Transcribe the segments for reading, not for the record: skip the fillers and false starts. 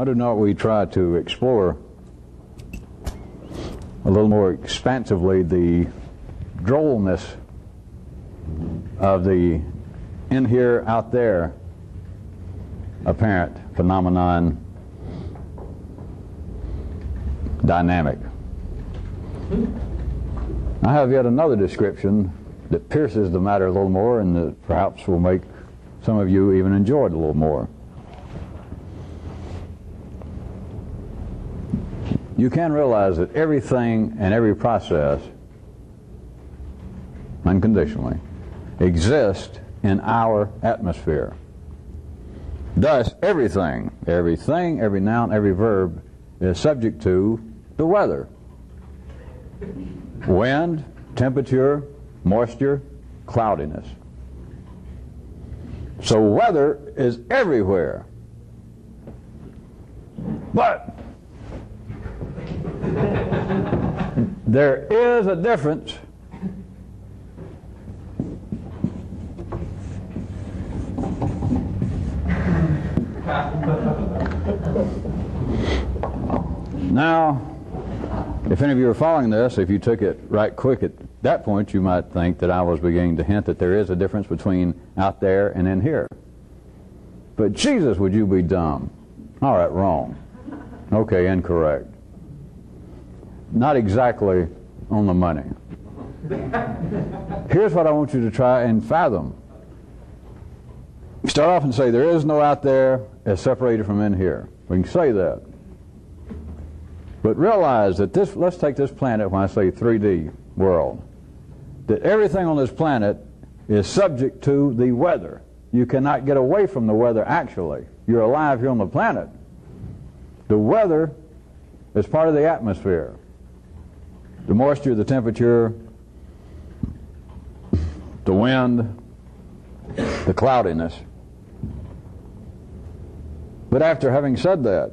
Why do not we try to explore a little more expansively the drollness of the in here, out there apparent phenomenon dynamic? I have yet another description that pierces the matter a little more and that perhaps will make some of you even enjoy it a little more. You can realize that everything and every process, unconditionally, exists in our atmosphere. Thus, everything, every noun, every verb is subject to the weather. Wind, temperature, moisture, cloudiness. So weather is everywhere. But there is a difference now. If any of you are following this, if you took it right quick at that point, you might think that I was beginning to hint that there is a difference between out there and in here. But Jesus, would you be dumb? All right, wrong. Okay, incorrect. Not exactly on the money. Here's what I want you to try and fathom. Start off and say there is no out there as separated from in here. We can say that. But realize that this, let's take this planet, when I say 3D world, that everything on this planet is subject to the weather. You cannot get away from the weather actually. You're alive here on the planet. The weather is part of the atmosphere. The moisture, the temperature, the wind, the cloudiness. But after having said that,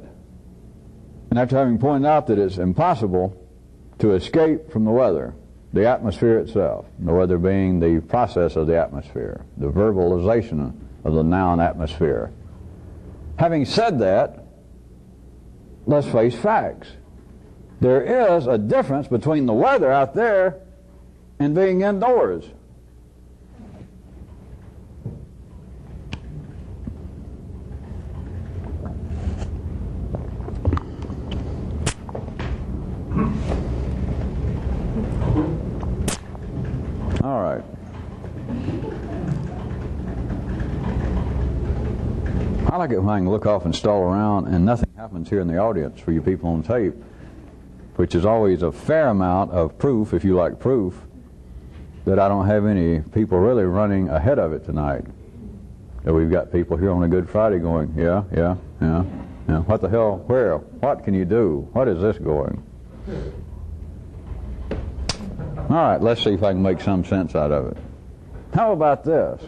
and after having pointed out that it's impossible to escape from the weather, the atmosphere itself, the weather being the process of the atmosphere, the verbalization of the noun atmosphere. Having said that, let's face facts. There is a difference between the weather out there and being indoors. All right. I like it when I can look off and stall around and nothing happens here in the audience for you people on tape, which is always a fair amount of proof, if you like proof, that I don't have any people really running ahead of it tonight. That we've got people here on a Good Friday going, yeah, what the hell, where, what can you do? What is this going? All right, let's see if I can make some sense out of it. How about this?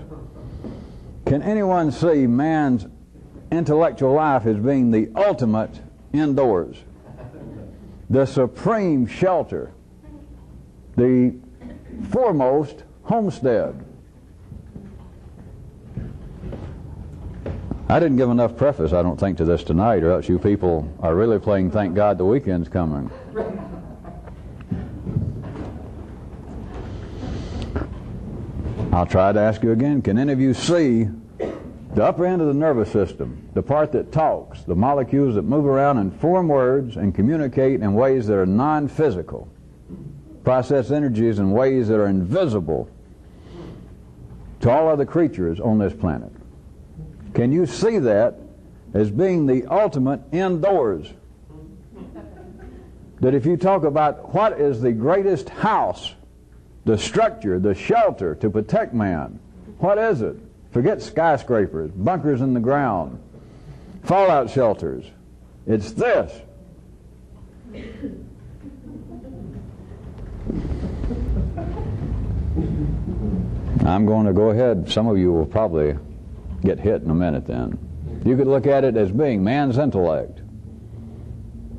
Can anyone see man's intellectual life as being the ultimate indoors? The supreme shelter, the foremost homestead. I didn't give enough preface, I don't think, to this tonight, or else you people are really playing thank God the weekend's coming. I'll try to ask you again. Can any of you see the upper end of the nervous system, the part that talks, the molecules that move around and form words and communicate in ways that are non-physical, process energies in ways that are invisible to all other creatures on this planet? Can you see that as being the ultimate indoors? That if you talk about what is the greatest house, the structure, the shelter to protect man, what is it? Forget skyscrapers, bunkers in the ground, fallout shelters. It's this. I'm going to go ahead. Some of you will probably get hit in a minute then. You could look at it as being man's intellect.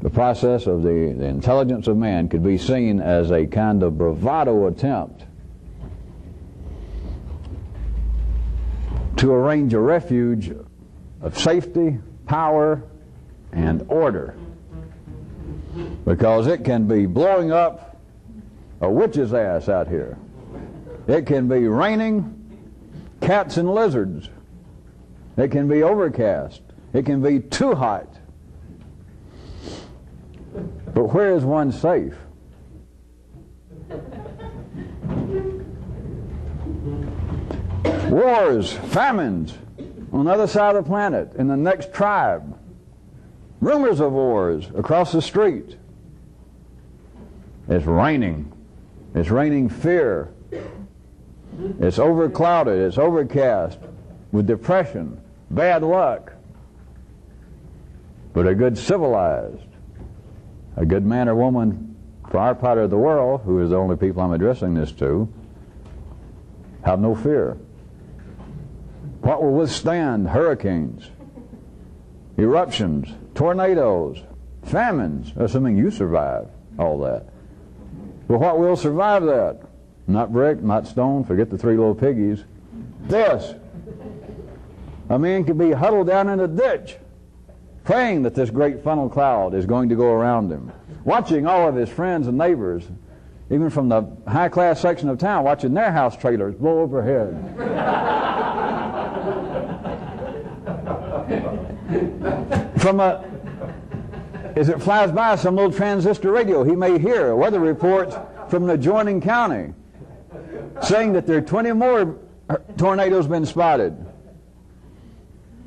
The process of the intelligence of man could be seen as a kind of bravado attempt to arrange a refuge of safety, power, and order. Because it can be blowing up a witch's ass out here. It can be raining cats and lizards. It can be overcast. It can be too hot. But where is one safe? Wars, famines on the other side of the planet, in the next tribe. Rumors of wars across the street. It's raining. It's raining fear. It's overclouded. It's overcast with depression, bad luck. But a good civilized, a good man or woman for our part of the world, who is the only people I'm addressing this to, have no fear. What will withstand hurricanes, eruptions, tornadoes, famines, assuming you survive all that? But what will survive that? Not brick, not stone, forget the three little piggies. This. A man could be huddled down in a ditch, praying that this great funnel cloud is going to go around him, watching all of his friends and neighbors, even from the high-class section of town, watching their house trailers blow overhead. As it flies by some little transistor radio, he may hear weather reports from an adjoining county saying that there are 20 more tornadoes been spotted,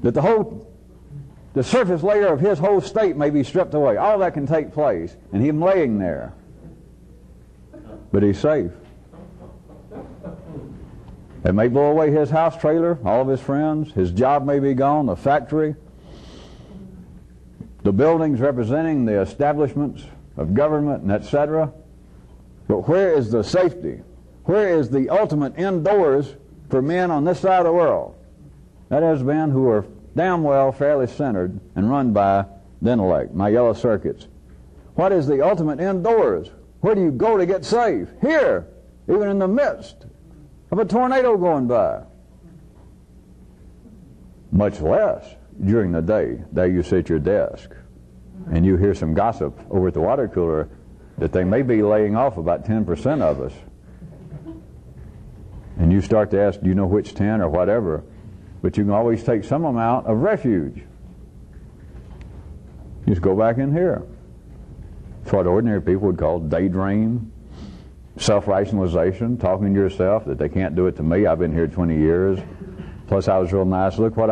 that the surface layer of his whole state may be stripped away. All that can take place, and him laying there. But he's safe. It may blow away his house trailer, all of his friends. His job may be gone, the factory, the buildings representing the establishments of government, and etc. But where is the safety? Where is the ultimate indoors for men on this side of the world? That is, men who are damn well fairly centered and run by the intellect, my yellow circuits. What is the ultimate indoors? Where do you go to get safe? Here, even in the midst of a tornado going by. Much less during the day. There you sit at your desk and you hear some gossip over at the water cooler that they may be laying off about 10% of us. And you start to ask, do you know which 10 or whatever? But you can always take some amount of refuge. You just go back in here. It's what ordinary people would call daydream, self-rationalization, talking to yourself that they can't do it to me. I've been here 20 years. Plus I was real nice. Look what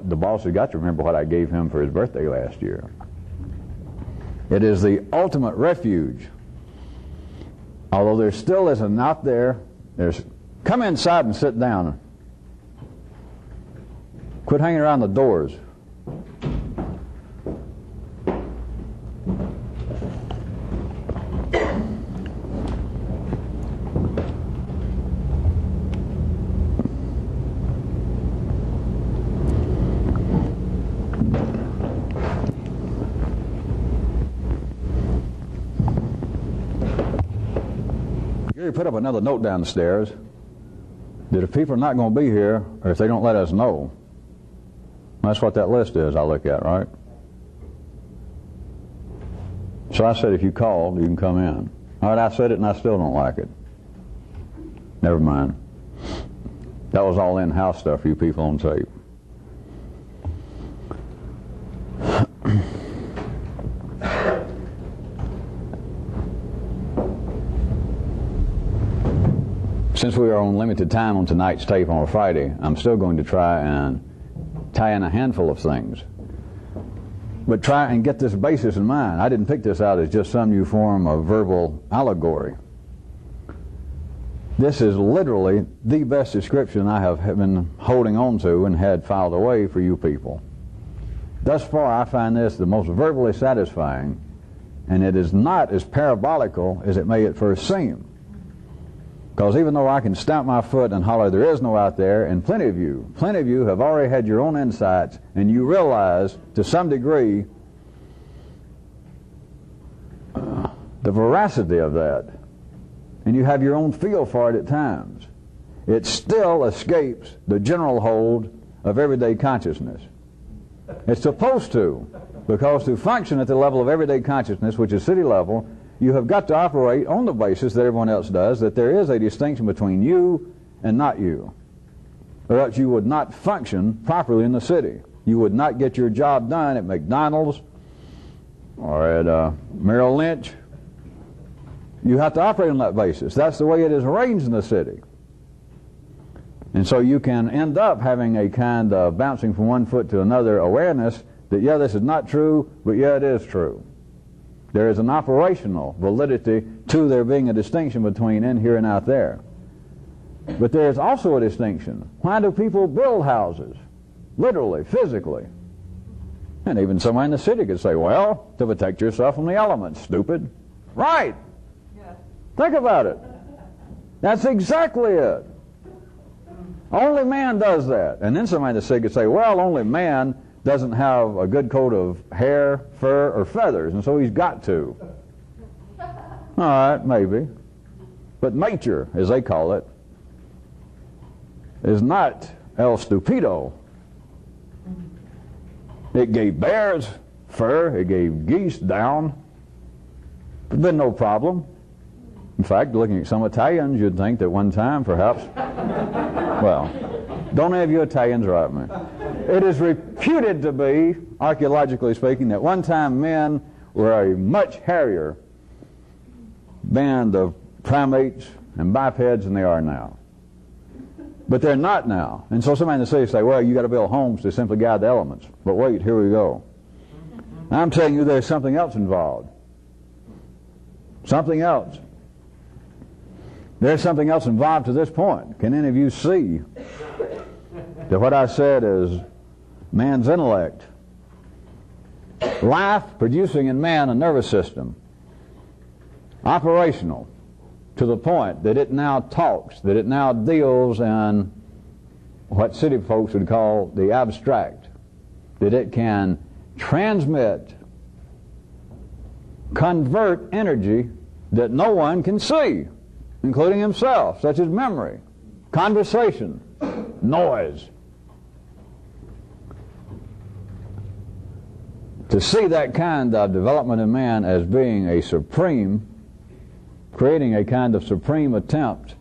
the boss has got to remember what I gave him for his birthday last year. It is the ultimate refuge. Although there still isn't out there, come inside and sit down. Quit hanging around the doors. Gary put up another note down the stairs that if people are not going to be here, or if they don't let us know, that's what that list is I look at, right? So I said, if you called, you can come in. All right, I said it and I still don't like it. Never mind. That was all in-house stuff for you people on tape. Since we are on limited time on tonight's tape on a Friday, I'm still going to try and tie in a handful of things. But try and get this basis in mind. I didn't pick this out as just some new form of verbal allegory. This is literally the best description I have been holding on to and had filed away for you people. Thus far, I find this the most verbally satisfying, and it is not as parabolical as it may at first seem. Because even though I can stamp my foot and holler there is no out there, and plenty of you have already had your own insights, and you realize to some degree the veracity of that, and you have your own feel for it at times, it still escapes the general hold of everyday consciousness. It's supposed to. Because to function at the level of everyday consciousness, which is city level, you have got to operate on the basis that everyone else does, that there is a distinction between you and not you. Or else you would not function properly in the city. You would not get your job done at McDonald's or at Merrill Lynch. You have to operate on that basis. That's the way it is arranged in the city. And so you can end up having a kind of bouncing from one foot to another awareness that, yeah, this is not true, but yeah, it is true. There is an operational validity to there being a distinction between in here and out there. But there is also a distinction. Why do people build houses? Literally, physically. And even somebody in the city could say, well, to protect yourself from the elements, stupid. Right! Yeah. Think about it. That's exactly it. Only man does that. And then somebody in the city could say, well, only man doesn't have a good coat of hair, fur, or feathers, and so he's got to. All right, maybe. But nature, as they call it, is not el stupido. It gave bears fur, it gave geese down. There's been no problem. In fact, looking at some Italians, you'd think that one time, perhaps, well, don't any of you Italians write me. It is reputed to be, archaeologically speaking, that one time men were a much hairier band of primates and bipeds than they are now. But they're not now. And so somebody in the city say, well, you got to build homes to simply guide the elements. But wait, here we go. I'm telling you there's something else involved. Something else. There's something else involved to this point. Can any of you see that what I said is man's intellect, life producing in man a nervous system, operational, to the point that it now talks, that it now deals in what city folks would call the abstract, that it can transmit, convert energy that no one can see, including himself, such as memory, conversation, noise. To see that kind of development in man as being a supreme, creating a kind of supreme attempt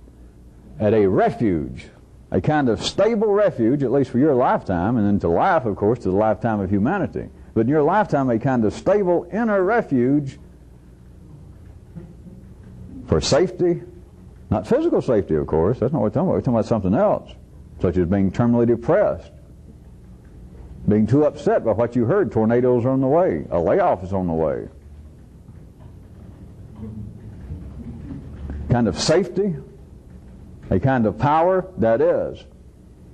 at a refuge, a kind of stable refuge, at least for your lifetime, and then to life, of course, to the lifetime of humanity. But in your lifetime, a kind of stable inner refuge for safety, not physical safety, of course. That's not what we're talking about. We're talking about something else, such as being terminally depressed, being too upset by what you heard. Tornadoes are on the way. A layoff is on the way. Kind of safety, a kind of power, that is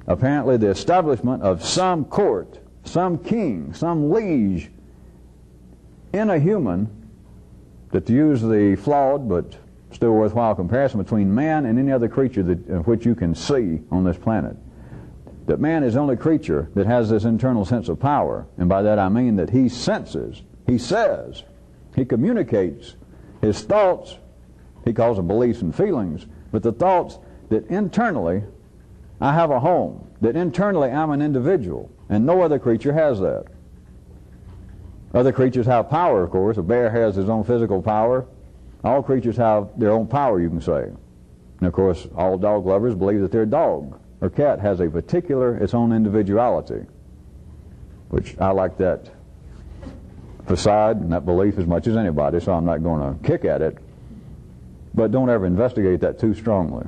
apparently the establishment of some court, some king, some liege in a human, that to use the flawed but still worthwhile comparison between man and any other creature that which you can see on this planet, that man is the only creature that has this internal sense of power. And by that I mean that he senses, he says, he communicates his thoughts. He calls them beliefs and feelings, but the thoughts that internally I have a home, that internally I'm an individual, and no other creature has that. Other creatures have power, of course. A bear has his own physical power. All creatures have their own power, you can say. And of course, all dog lovers believe that their dog or cat has a particular, its own individuality, which I like that facade and that belief as much as anybody, so I'm not going to kick at it. But don't ever investigate that too strongly.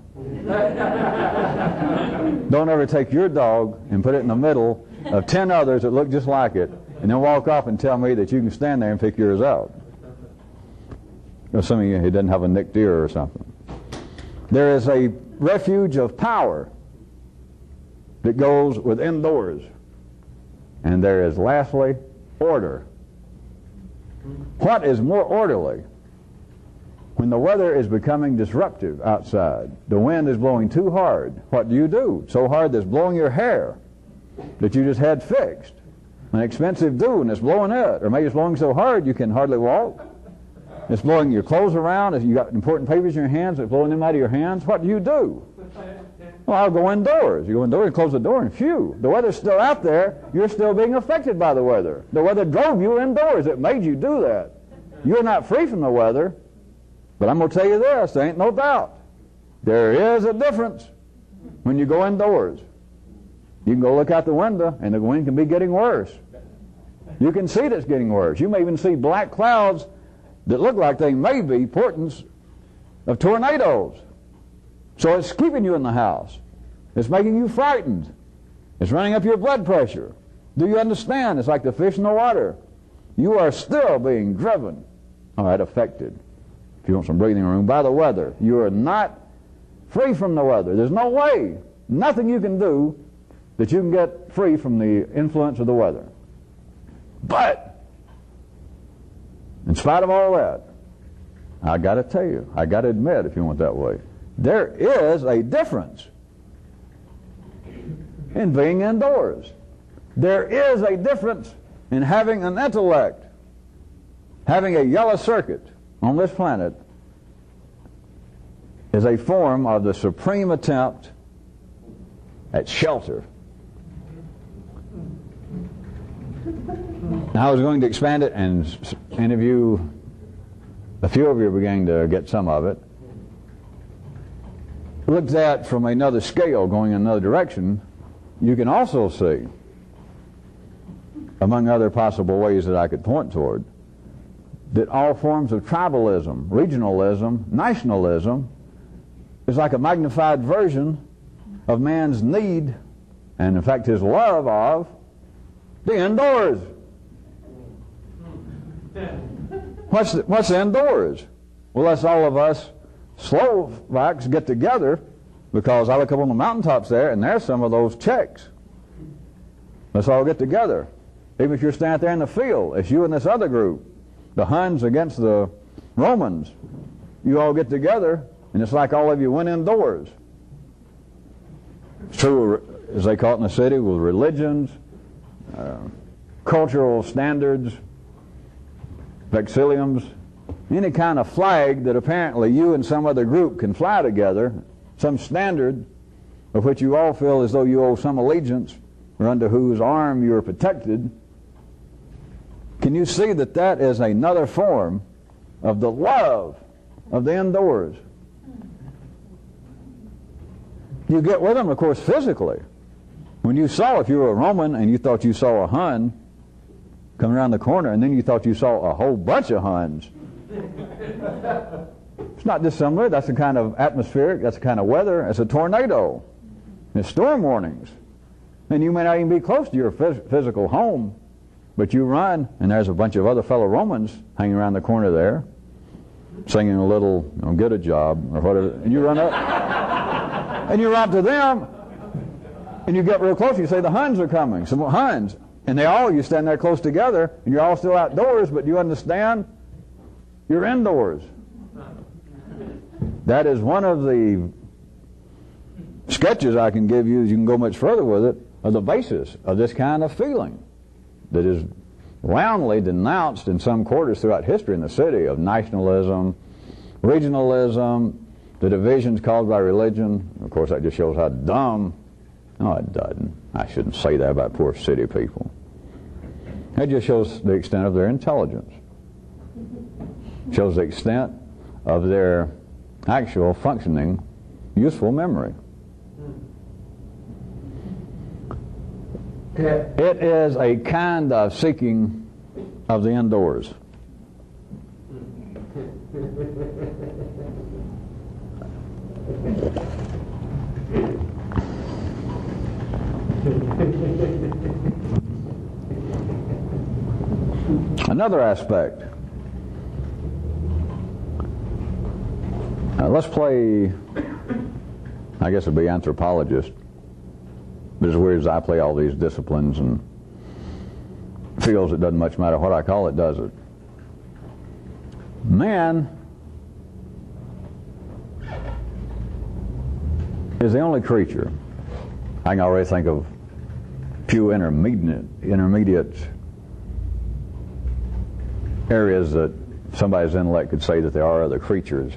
Don't ever take your dog and put it in the middle of 10 others that look just like it, and then walk off and tell me that you can stand there and pick yours out. Assuming he doesn't have a nicked ear or something. There is a refuge of power that goes within doors. And there is, lastly, order. What is more orderly? When the weather is becoming disruptive outside, the wind is blowing too hard, what do? So hard that it's blowing your hair that you just had fixed. An expensive do, and it's blowing it. Or maybe it's blowing so hard you can hardly walk. It's blowing your clothes around. If you got important papers in your hands, it's blowing them out of your hands. What do? Well, I'll go indoors. You go indoors and close the door, and phew, the weather's still out there. You're still being affected by the weather. The weather drove you indoors. It made you do that. You're not free from the weather. But I'm going to tell you this, there ain't no doubt. There is a difference when you go indoors. You can go look out the window, and the wind can be getting worse. You can see that it's getting worse. You may even see black clouds that look like they may be portents of tornadoes. So it's keeping you in the house. It's making you frightened. It's running up your blood pressure. Do you understand? It's like the fish in the water. You are still being driven, all right, affected, if you want some breathing room, by the weather. You are not free from the weather. There's no way, nothing you can do that you can get free from the influence of the weather. But, in spite of all that, I got to tell you, I got to admit, if you want that way, there is a difference in being indoors. There is a difference in having an intellect, having a yellow circuit on this planet is a form of the supreme attempt at shelter. Now I was going to expand it and interview a few of you are beginning to get some of it. Looked at from another scale, going in another direction, you can also see, among other possible ways that I could point toward, that all forms of tribalism, regionalism, nationalism is like a magnified version of man's need, and in fact his love of, the indoors. What's indoors? Well, that's all of us Slovaks get together, because I look up on the mountaintops there, and there's some of those Czechs. Let's all get together. Even if you're standing there in the field, it's you and this other group, the Huns against the Romans. You all get together, and it's like all of you went indoors. It's true, as they call it in the city, with religions, cultural standards, vexilliums, any kind of flag that apparently you and some other group can fly together, some standard of which you all feel as though you owe some allegiance, or under whose arm you are protected. Can you see that that is another form of the love of the indoors? You get with them, of course, physically. When you saw, if you were a Roman and you thought you saw a Hun coming around the corner, and then you thought you saw a whole bunch of Huns, it's not dissimilar. That's the kind of atmospheric, that's the kind of weather. It's a tornado. It's storm warnings. And you may not even be close to your physical home, but you run, and there's a bunch of other fellow Romans hanging around the corner there, singing a little, get a job, or whatever, and you run up, and you run up to them, and you get real close, you say, the Huns are coming, some Huns, and you stand there close together, and you're all still outdoors, but you understand, you're indoors. That is one of the sketches I can give you, you can go much further with it, of the basis of this kind of feeling that is roundly denounced in some quarters throughout history in the city, of nationalism, regionalism, the divisions caused by religion. Of course, that just shows how dumb. No, it doesn't. I shouldn't say that about poor city people. It just shows the extent of their intelligence. Shows the extent of their actual functioning, useful memory. It is a kind of seeking of the indoors. Another aspect. Now let's play, I guess it'd be anthropologist. But as weird as I play all these disciplines and feels it doesn't much matter what I call it, does it? Man is the only creature. I can already think of few intermediate areas that somebody's intellect could say that there are other creatures.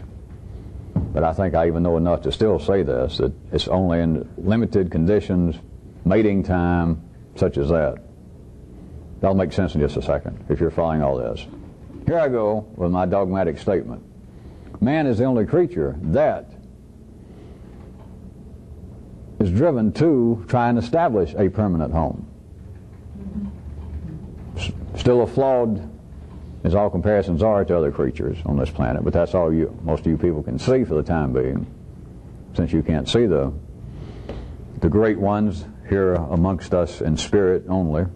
But I think I even know enough to still say this, that it's only in limited conditions, mating time, such as that. That'll make sense in just a second, if you're following all this. Here I go with my dogmatic statement. Man is the only creature that is driven to try and establish a permanent home. Still a flawed, as all comparisons are to other creatures on this planet, but that's all most of you people can see for the time being, since you can't see the great ones here amongst us in spirit only,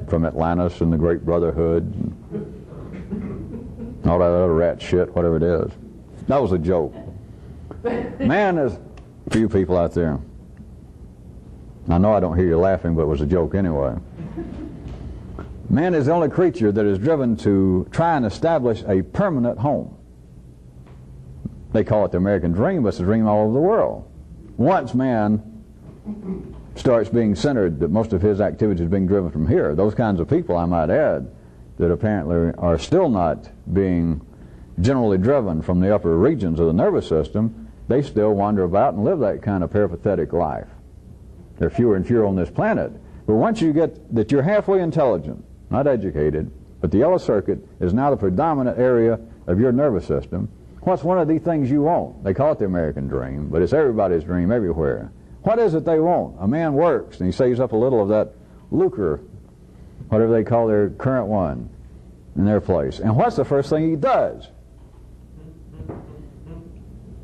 from Atlantis and the Great Brotherhood and all that other rat shit, whatever it is. That was a joke. Man is, for you people out there, I know I don't hear you laughing, but it was a joke anyway. Man is the only creature that is driven to try and establish a permanent home. They call it the American dream, but it's a dream all over the world. Once man starts being centered, that most of his activity is being driven from here, those kinds of people, I might add, that apparently are still not being generally driven from the upper regions of the nervous system, they still wander about and live that kind of peripatetic life. There are fewer and fewer on this planet. But once you get that you're halfway intelligent, not educated, but the yellow circuit is now the predominant area of your nervous system, what's one of the things you want? They call it the American dream, but it's everybody's dream everywhere. What is it they want? A man works and he saves up a little of that lucre, whatever they call their current one, in their place. And what's the first thing he does?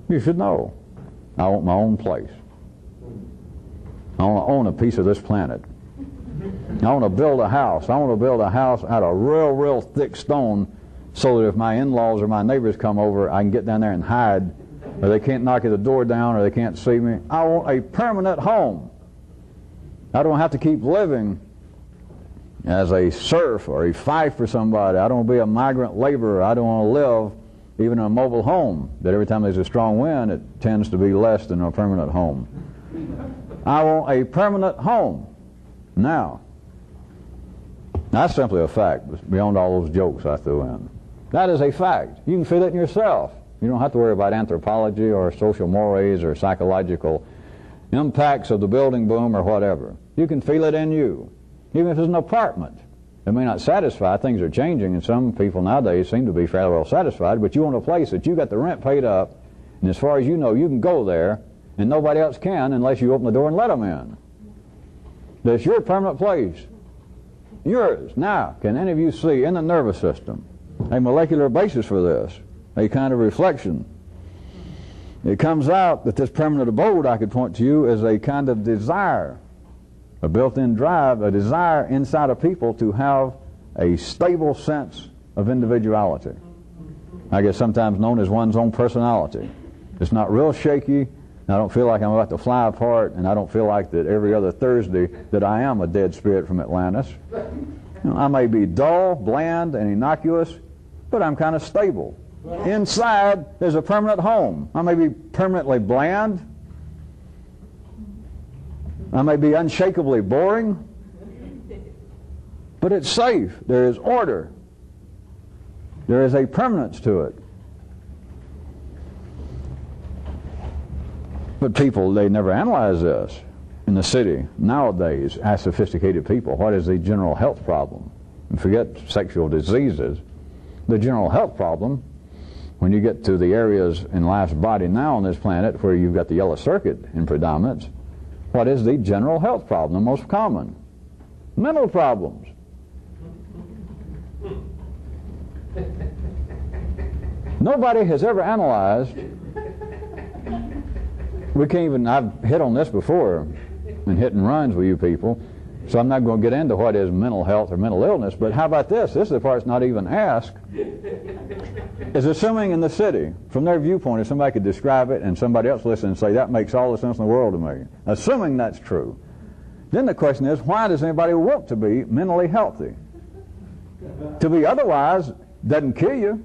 You should know. I want my own place. I want to own a piece of this planet. I want to build a house. I want to build a house out of real, real thick stone so that if my in-laws or my neighbors come over, I can get down there and hide, or they can't knock the door down, or they can't see me. I want a permanent home. I don't have to keep living as a serf or a fief for somebody. I don't want to be a migrant laborer. I don't want to live even in a mobile home that every time there's a strong wind, it tends to be less than a permanent home. I want a permanent home. Now, that's simply a fact, beyond all those jokes I threw in. That is a fact. You can feel it in yourself. You don't have to worry about anthropology or social mores or psychological impacts of the building boom or whatever. You can feel it in you. Even if it's an apartment, it may not satisfy. Things are changing, and some people nowadays seem to be fairly well satisfied, but you want a place that you got the rent paid up, and as far as you know, you can go there, and nobody else can unless you open the door and let them in. That's your permanent place. Yours. Now, can any of you see in the nervous system a molecular basis for this? A kind of reflection. It comes out that this permanent abode, I could point to you, is a kind of desire, a built-in drive, a desire inside of people to have a stable sense of individuality. I guess sometimes known as one's own personality. It's not real shaky. I don't feel like I'm about to fly apart, and I don't feel like that every other Thursday that I am a dead spirit from Atlantis. I may be dull, bland, and innocuous, but I'm kind of stable. Inside, there's a permanent home. I may be permanently bland. I may be unshakably boring, but it's safe. There is order. There is a permanence to it. But people, they never analyze this. In the city, nowadays, as sophisticated people, what is the general health problem? And forget sexual diseases. The general health problem, when you get to the areas in life's body now on this planet where you've got the yellow circuit in predominance, what is the general health problem, the most common? Mental problems. Nobody has ever analyzed. We can't even, I've hit on this before in hit and runs with you people, so I'm not going to get into what is mental health or mental illness, but how about this? This is the part that's not even asked. Is assuming in the city, from their viewpoint, if somebody could describe it and somebody else listen and say, that makes all the sense in the world to me. Assuming that's true. Then the question is, why does anybody want to be mentally healthy? To be otherwise doesn't kill you.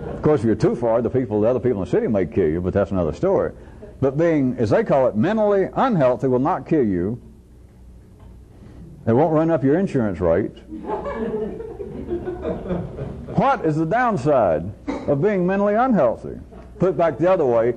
Of course, if you're too far, the other people in the city may kill you, but that's another story. But being, as they call it, mentally unhealthy will not kill you. It won't run up your insurance rates. What is the downside of being mentally unhealthy? Put it back the other way,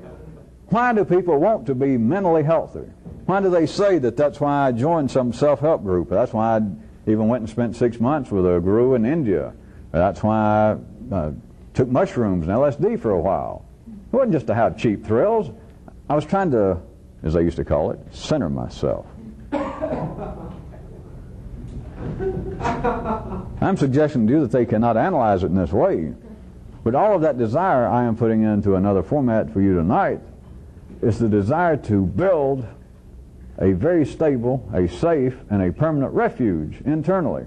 why do people want to be mentally healthy? Why do they say that that's why I joined some self-help group? That's why I even went and spent 6 months with a guru in India. That's why I took mushrooms and LSD for a while. It wasn't just to have cheap thrills. I was trying to, as they used to call it, center myself. I'm suggesting to you that they cannot analyze it in this way. But all of that desire I am putting into another format for you tonight is the desire to build a very stable, a safe, and a permanent refuge internally.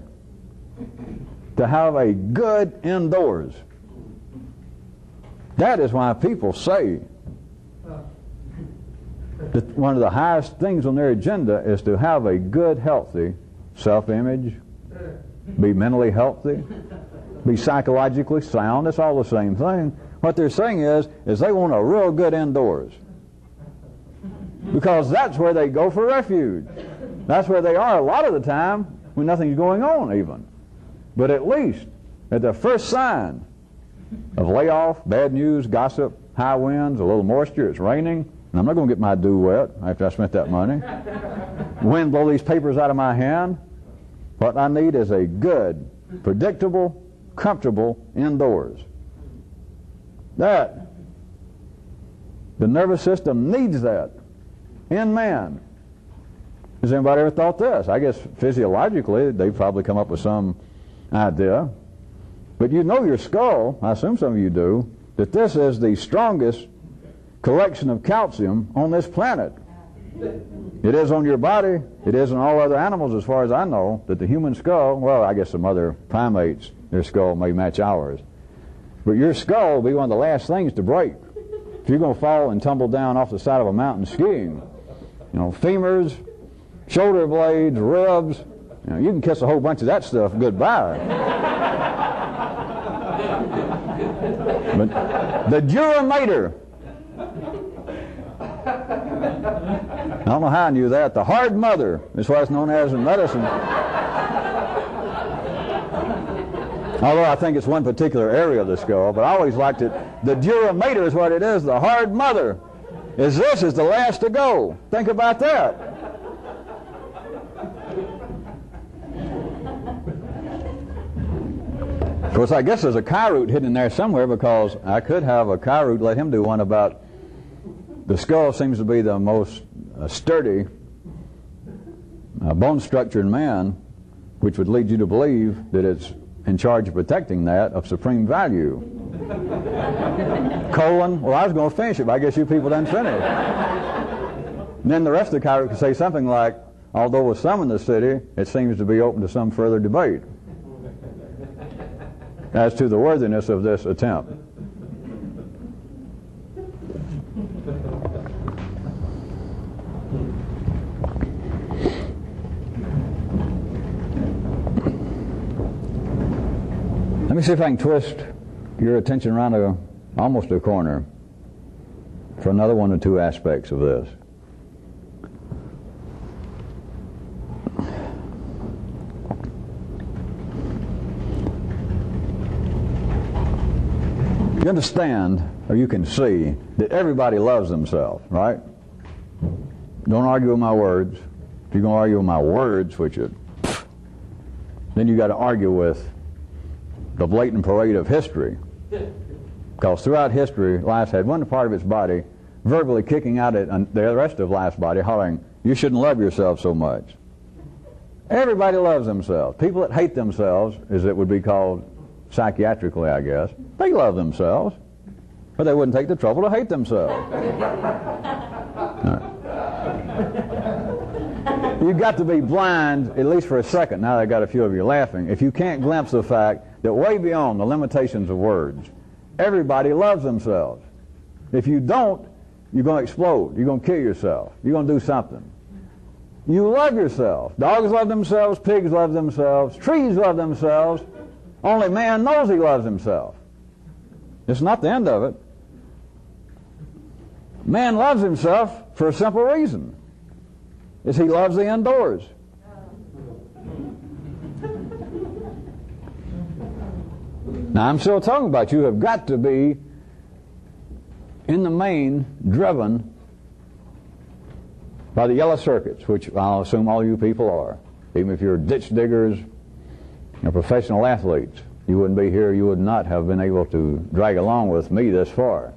To have a good indoors. That is why people say that one of the highest things on their agenda is to have a good, healthy self-image, be mentally healthy, be psychologically sound. It's all the same thing. What they're saying is they want a real good indoors. Because that's where they go for refuge. That's where they are a lot of the time when nothing's going on even. But at least at the first sign of layoff, bad news, gossip, high winds, a little moisture, it's raining, and I'm not going to get my dew wet after I spent that money. Wind blow these papers out of my hand. What I need is a good, predictable, comfortable indoors. That, the nervous system needs that in man. Has anybody ever thought this? I guess physiologically they've probably come up with some idea. But you know your skull, I assume some of you do, that this is the strongest collection of calcium on this planet. It is on your body, it is on all other animals as far as I know, that the human skull, well, I guess some other primates, their skull may match ours. But your skull will be one of the last things to break. If you're going to fall and tumble down off the side of a mountain skiing, you know, femurs, shoulder blades, ribs, you know, you can kiss a whole bunch of that stuff goodbye. But the dura mater, I don't know how I knew that. The hard mother is what it's known as in medicine. Although I think it's one particular area of the skull, but I always liked it. The dura mater is what it is, the hard mother. This is the last to go. Think about that. Of course, I guess there's a chi root hidden in there somewhere, because I could have a chi root, let him do one about the skull seems to be the most sturdy bone structure in man, which would lead you to believe that it's in charge of protecting that of supreme value. Colon, well, I was going to finish it, but I guess you people didn't finish. And then the rest of the chi root could say something like, although with some in the city, it seems to be open to some further debate as to the worthiness of this attempt. Let me see if I can twist your attention around almost a corner for another one or two aspects of this. You understand, or you can see, that everybody loves themselves, right? Don't argue with my words. If you're going to argue with my words, which is, then you got to argue with the blatant parade of history. Because throughout history, life had one part of its body verbally kicking out at the rest of life's body, hollering, you shouldn't love yourself so much. Everybody loves themselves. People that hate themselves, as it would be called psychiatrically, I guess, they love themselves, but they wouldn't take the trouble to hate themselves. You've got to be blind, at least for a second, now that I got a few of you laughing, if you can't glimpse the fact that way beyond the limitations of words, everybody loves themselves. If you don't, you're going to explode. You're going to kill yourself. You're going to do something. You love yourself. Dogs love themselves. Pigs love themselves. Trees love themselves. Only man knows he loves himself. It's not the end of it. Man loves himself for a simple reason. Is he loves the indoors. Now, I'm still talking about you have got to be, in the main, driven by the yellow circuits, which I'll assume all you people are. Even if you're ditch diggers or professional athletes, you wouldn't be here, you would not have been able to drag along with me this far.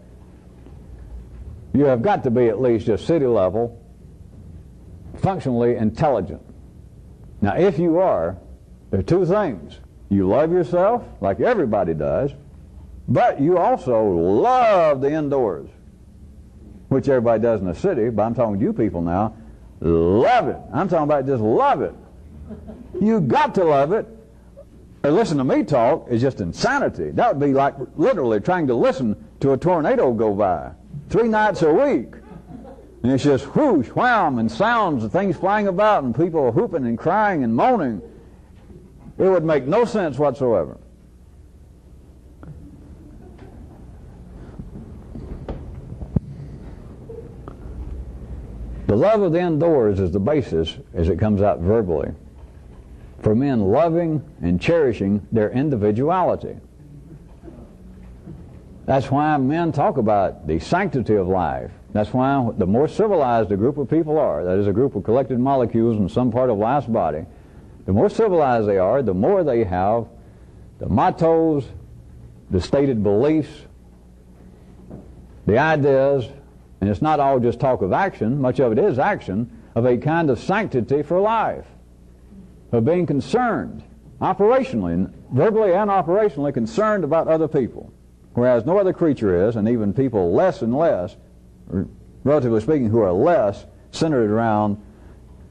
You have got to be at least just city level, functionally intelligent. Now, if you are, there are two things. You love yourself, like everybody does, but you also love the indoors, which everybody does in the city, but I'm talking to you people now. Love it. I'm talking about just love it. You got to love it. Or listen to me talk is just insanity. That would be like literally trying to listen to a tornado go by 3 nights a week. And it's just whoosh, wham, and sounds and things flying about and people whooping and crying and moaning. It would make no sense whatsoever. The love of the indoors is the basis, as it comes out verbally, for men loving and cherishing their individuality. That's why men talk about the sanctity of life. That's why the more civilized a group of people are, that is a group of collected molecules in some part of life's body, the more civilized they are, the more they have the mottos, the stated beliefs, the ideas, and it's not all just talk of action, much of it is action, of a kind of sanctity for life, of being concerned, operationally, verbally and operationally concerned about other people, whereas no other creature is, and even people less and less, or relatively speaking, who are less centered around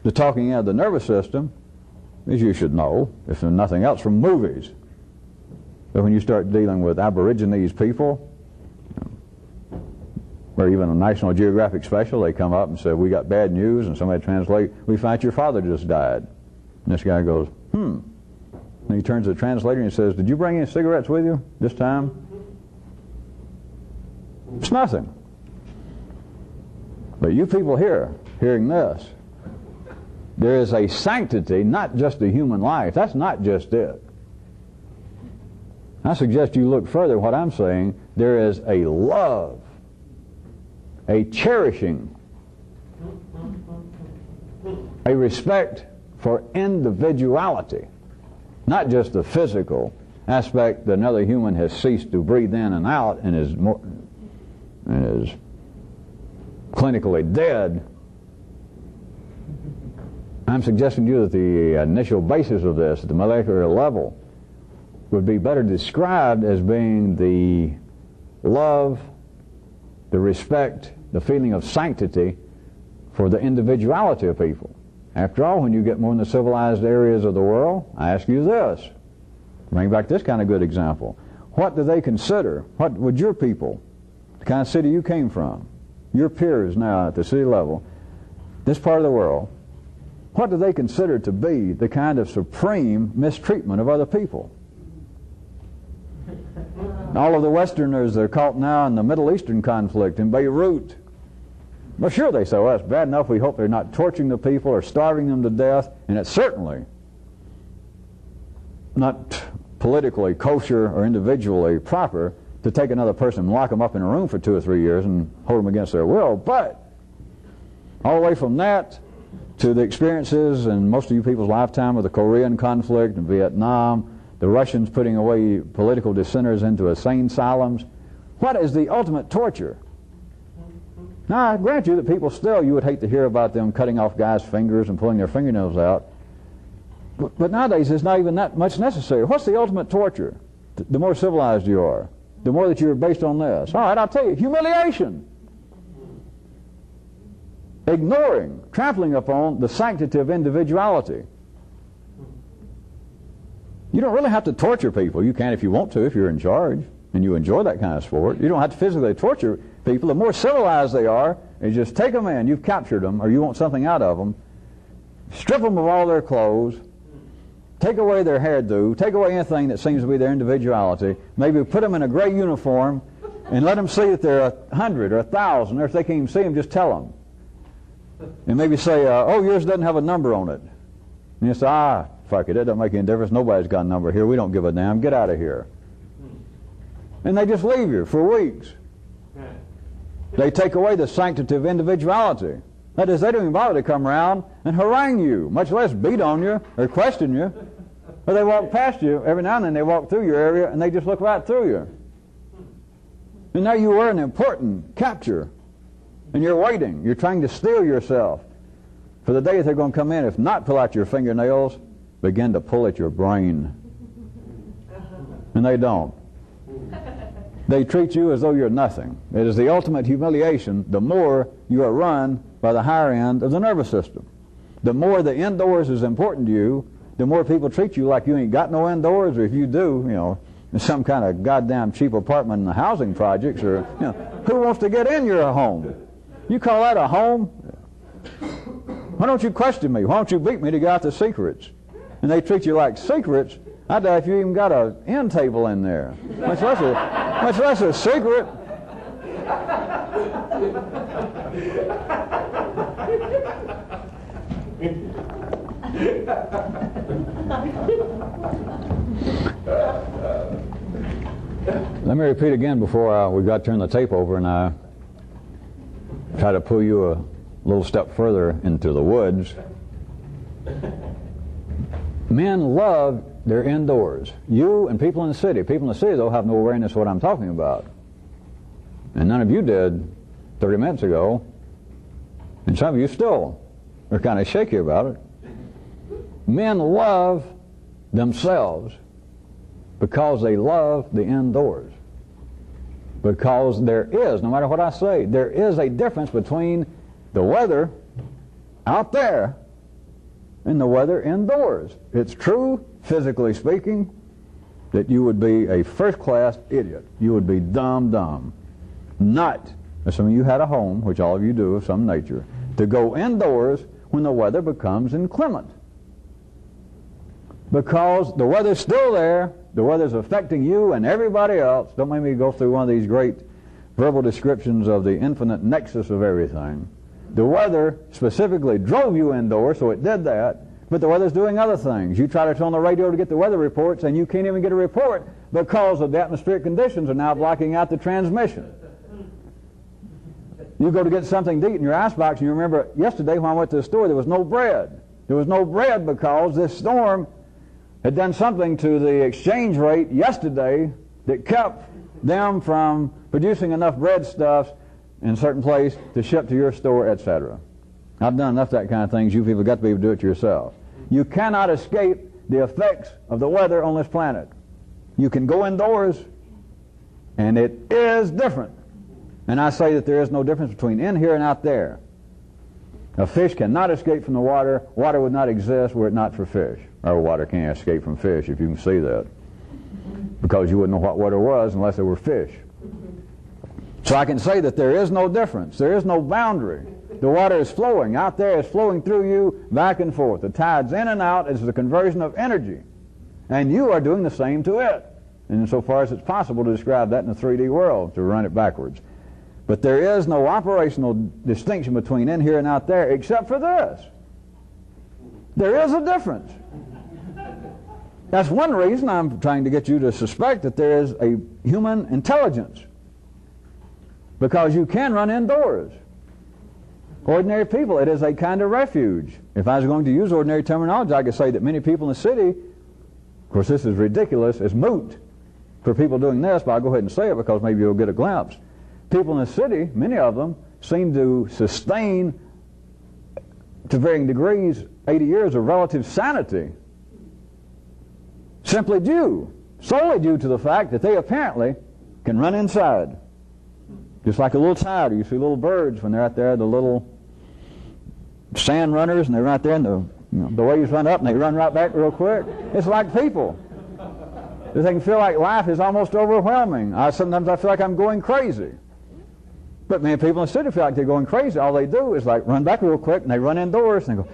the talking of the nervous system, as you should know, if nothing else, from movies. But when you start dealing with Aborigines people, or even a National Geographic special, they come up and say, we got bad news, and somebody translate, we find your father just died. And this guy goes, And he turns to the translator and he says, did you bring any cigarettes with you this time? It's nothing. But you people here, hearing this, there is a sanctity, not just to human life. That's not just it. I suggest you look further at what I'm saying. There is a love, a cherishing, a respect for individuality, not just the physical aspect that another human has ceased to breathe in and out and is clinically dead. I'm suggesting to you that the initial basis of this at the molecular level would be better described as being the love, the respect, the feeling of sanctity for the individuality of people. After all, when you get more in the civilized areas of the world, I ask you this, bring back this kind of good example. What do they consider? What would your people, the kind of city you came from, your peers now at the city level, this part of the world, what do they consider to be the kind of supreme mistreatment of other people? All of the Westerners that are caught now in the Middle Eastern conflict in Beirut, well, sure, they say, well, it's bad enough. We hope they're not torturing the people or starving them to death, and it's certainly not politically kosher or individually proper to take another person and lock them up in a room for 2 or 3 years and hold them against their will. But all the way from that to the experiences in most of you people's lifetime of the Korean conflict and Vietnam, the Russians putting away political dissenters into insane asylums, what is the ultimate torture? Now, I grant you that people still, you would hate to hear about them cutting off guys' fingers and pulling their fingernails out. But nowadays, it's not even that much necessary. What's the ultimate torture? The more civilized you are, the more that you're based on this. All right, I'll tell you, humiliation. Ignoring, trampling upon the sanctity of individuality. You don't really have to torture people. You can if you want to, if you're in charge and you enjoy that kind of sport. You don't have to physically torture people. The more civilized they are, you just take them in. You've captured them, or you want something out of them. Strip them of all their clothes. Take away their hairdo. Take away anything that seems to be their individuality. Maybe put them in a gray uniform and let them see that they're 100 or 1,000. Or if they can't even see them, just tell them. And maybe say, oh, yours doesn't have a number on it. And you say, fuck it, that doesn't make any difference. Nobody's got a number here. We don't give a damn. Get out of here. And they just leave you for weeks. They take away the sanctity of individuality. That is, they don't even bother to come around and harangue you, much less beat on you or question you. But they walk past you. Every now and then they walk through your area and they just look right through you. And now you are an important capture. And you're waiting. You're trying to steel yourself for the day that they're going to come in. If not, pull out your fingernails, begin to pull at your brain. And they don't. They treat you as though you're nothing. It is the ultimate humiliation the more you are run by the higher end of the nervous system. The more the indoors is important to you, the more people treat you like you ain't got no indoors, or if you do, you know, in some kind of goddamn cheap apartment in the housing projects, or, you know, who wants to get in your home? You call that a home? Why don't you question me? Why don't you beat me to get out the secrets? And they treat you like secrets. I doubt if you even got an end table in there, much less a secret. Let me repeat again before we got to turn the tape over and I try to pull you a little step further into the woods. Men love their indoors. You and people in the city. People in the city, though, have no awareness of what I'm talking about. And none of you did 30 minutes ago. And some of you still are kind of shaky about it. Men love themselves because they love the indoors. Because there is, no matter what I say, there is a difference between the weather out there and the weather indoors. It's true, physically speaking, that you would be a first-class idiot. You would be dumb. Not, assuming you had a home, which all of you do of some nature, to go indoors when the weather becomes inclement. Because the weather's still there, the weather's affecting you and everybody else. Don't make me go through one of these great verbal descriptions of the infinite nexus of everything. The weather specifically drove you indoors, so it did that, but the weather's doing other things. You try to turn on the radio to get the weather reports, and you can't even get a report because of the atmospheric conditions are now blocking out the transmission. You go to get something to eat in your icebox, and you remember yesterday when I went to the store, there was no bread. There was no bread because this storm had done something to the exchange rate yesterday that kept them from producing enough breadstuffs in a certain place to ship to your store, etc. I've done enough of that kind of things. You people got to be able to do it yourself. You cannot escape the effects of the weather on this planet. You can go indoors, and it is different. And I say that there is no difference between in here and out there. A fish cannot escape from the water. Water would not exist were it not for fish. Or water can't escape from fish, if you can see that. Because you wouldn't know what water was unless there were fish. So I can say that there is no difference. There is no boundary. The water is flowing. Out there it's flowing through you back and forth. The tides in and out is the conversion of energy. And you are doing the same to it. And insofar as it's possible to describe that in the 3D world, to run it backwards. But there is no operational distinction between in here and out there except for this. There is a difference. That's one reason I'm trying to get you to suspect that there is a human intelligence. Because you can run indoors. Ordinary people, it is a kind of refuge. If I was going to use ordinary terminology, I could say that many people in the city, of course this is ridiculous, it's moot for people doing this, but I'll go ahead and say it because maybe you'll get a glimpse. People in the city, many of them, seem to sustain, to varying degrees, 80 years of relative sanity. Simply solely due to the fact that they apparently can run inside. Just like a little tiger, you see little birds when they're out there, the little sand runners, and they're right there, and the waves run up, and they run right back real quick. It's like people. They can feel like life is almost overwhelming. Sometimes I feel like I'm going crazy. But many people in the city feel like they're going crazy. All they do is like run back real quick, and they run indoors, and they go,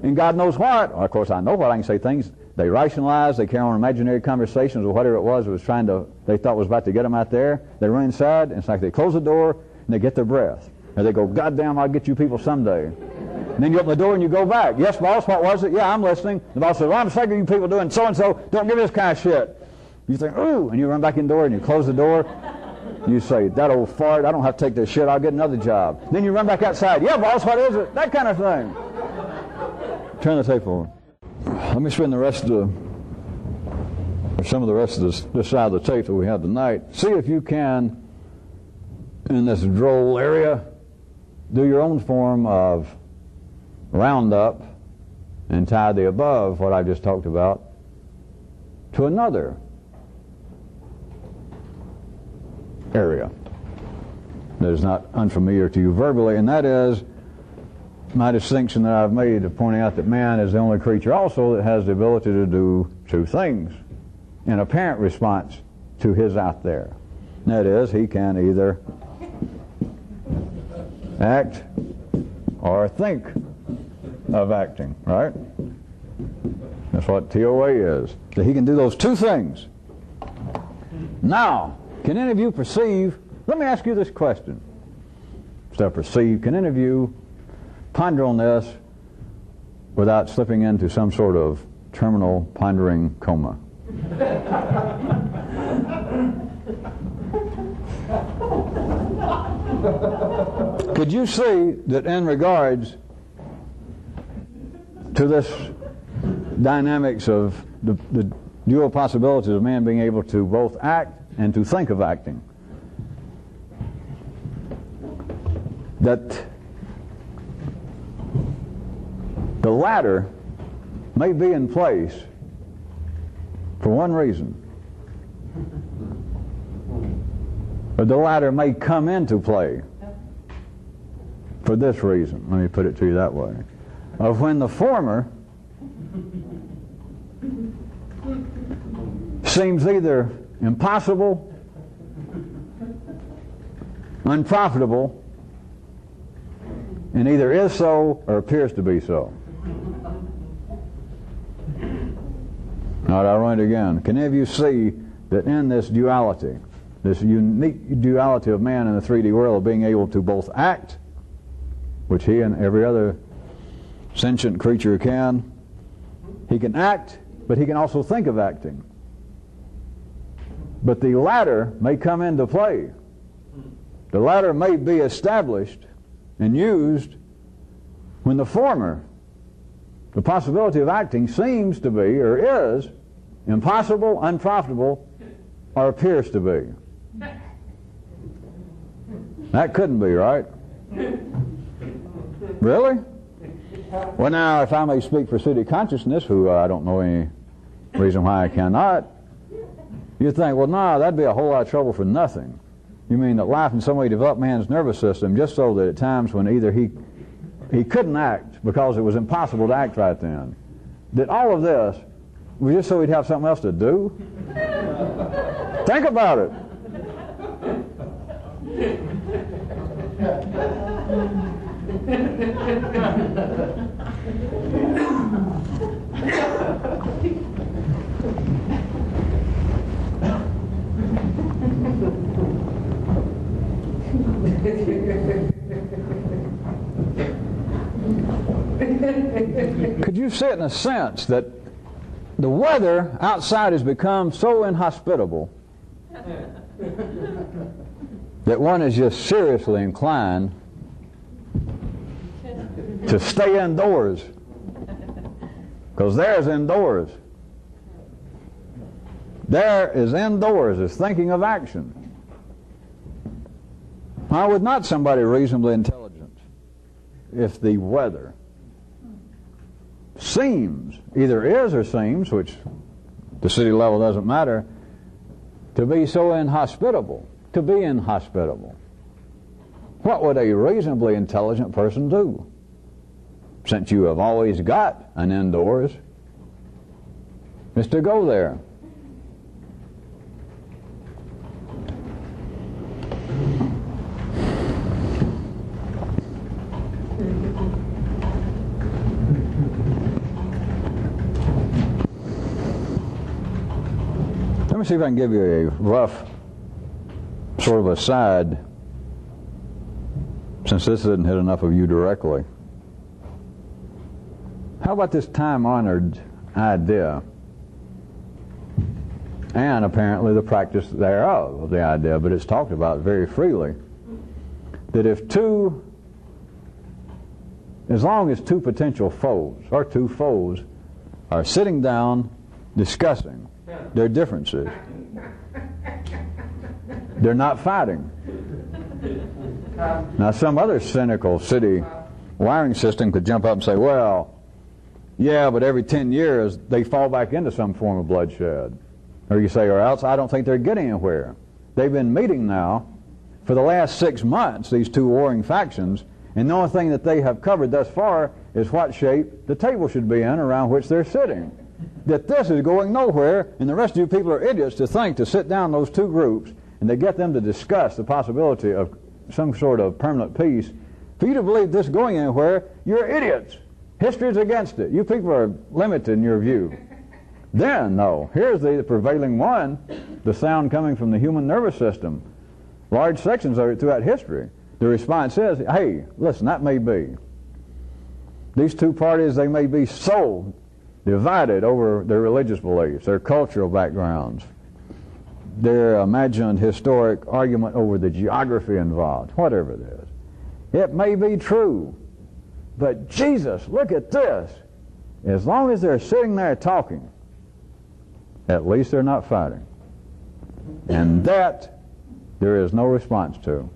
and God knows what. Well, of course, I know what. I can say things. They rationalize, they carry on imaginary conversations or whatever it was they thought was about to get them out there. They run inside, and it's like they close the door, and they get their breath. And they go, God damn, I'll get you people someday. And then you open the door and you go back. Yes, boss, what was it? Yeah, I'm listening. The boss says, well, I'm sick of you people doing so-and-so. Don't give me this kind of shit. You think, ooh, and you run back in the door and you close the door. You say, that old fart, I don't have to take this shit, I'll get another job. Then you run back outside. Yeah, boss, what is it? That kind of thing. Turn the tape over. Let me spend the rest of some of the rest of this side of the tape that we have tonight. See if you can, in this droll area, do your own form of round up and tie the above, what I've just talked about, to another area that is not unfamiliar to you verbally, and that is my distinction that I've made of pointing out that man is the only creature also that has the ability to do two things in apparent response to his out there. That is, he can either act or think of acting, right? That's what TOA is. That he can do those two things. Now, can any of you perceive, let me ask you this question. Instead of perceive, can any of you ponder on this without slipping into some sort of terminal pondering coma? Could you see that in regards to this dynamics of the dual possibilities of man being able to both act and to think of acting, that the latter may be in place for one reason, but the latter may come into play for this reason. Let me put it to you that way. Of when the former seems either impossible, unprofitable, and either is so or appears to be so. All right, I'll run it again. Can any of you see that in this duality, this unique duality of man in the 3D world of being able to both act, which he and every other sentient creature can, he can act, but he can also think of acting. But the latter may come into play. The latter may be established and used when the former, the possibility of acting, seems to be or is impossible, unprofitable, or appears to be. That couldn't be, right? Really? Well, now, if I may speak for city consciousness, who I don't know any reason why I cannot, you'd think, well, no, that'd be a whole lot of trouble for nothing. You mean that life in some way developed man's nervous system just so that at times when either he couldn't act because it was impossible to act right then, that all of this was just so he'd have something else to do? Think about it. Could you see it in a sense that the weather outside has become so inhospitable that one is just seriously inclined to stay indoors, because there's indoors. There is indoors is thinking of action. Why would not somebody reasonably intelligent, if the weather seems, either is or seems, which the city level doesn't matter, to be so inhospitable, to be inhospitable, what would a reasonably intelligent person do? Since you have always got an indoors, is to go there. Let me see if I can give you a rough sort of aside, since this didn't hit enough of you directly. How about this time-honored idea and apparently the practice thereof of the idea, but it's talked about very freely, that if as long as two potential foes, or two foes, are sitting down discussing their differences, they're not fighting. Now, some other cynical city wiring system could jump up and say, well, yeah, but every 10 years they fall back into some form of bloodshed. Or you say, or else I don't think they're getting anywhere. They've been meeting now for the last 6 months, these two warring factions, and the only thing that they have covered thus far is what shape the table should be in around which they're sitting. That this is going nowhere, and the rest of you people are idiots to think to sit down those two groups and to get them to discuss the possibility of some sort of permanent peace. For you to believe this going anywhere, you're idiots. History is against it. You people are limited in your view. Then, no, here's the prevailing one, the sound coming from the human nervous system. Large sections of it throughout history. The response is, hey, listen, that may be. These two parties, they may be so divided over their religious beliefs, their cultural backgrounds, their imagined historic argument over the geography involved, whatever it is. It may be true. But Jesus, look at this. As long as they're sitting there talking, at least they're not fighting. And that there is no response to.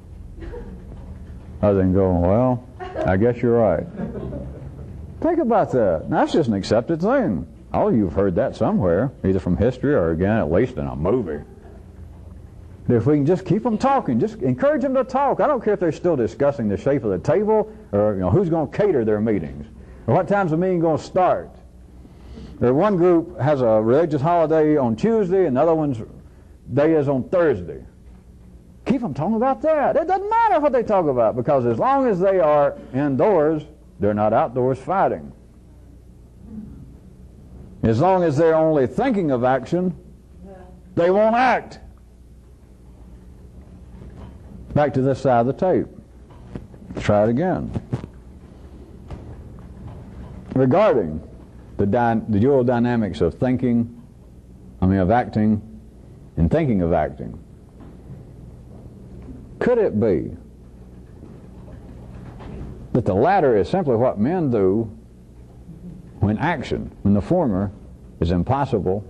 Other than going, well, I guess you're right. Think about that. Now, that's just an accepted thing. All of you have heard that somewhere, either from history or, again, at least in a movie. If we can just keep them talking, just encourage them to talk. I don't care if they're still discussing the shape of the table or who's going to cater their meetings or what time's the meeting going to start. Or one group has a religious holiday on Tuesday and the other one's day is on Thursday. Keep them talking about that. It doesn't matter what they talk about, because as long as they are indoors, they're not outdoors fighting. As long as they're only thinking of action, they won't act. Back to this side of the tape. Try it again. Regarding the dual dynamics of acting and thinking of acting, could it be that the latter is simply what men do when the former is impossible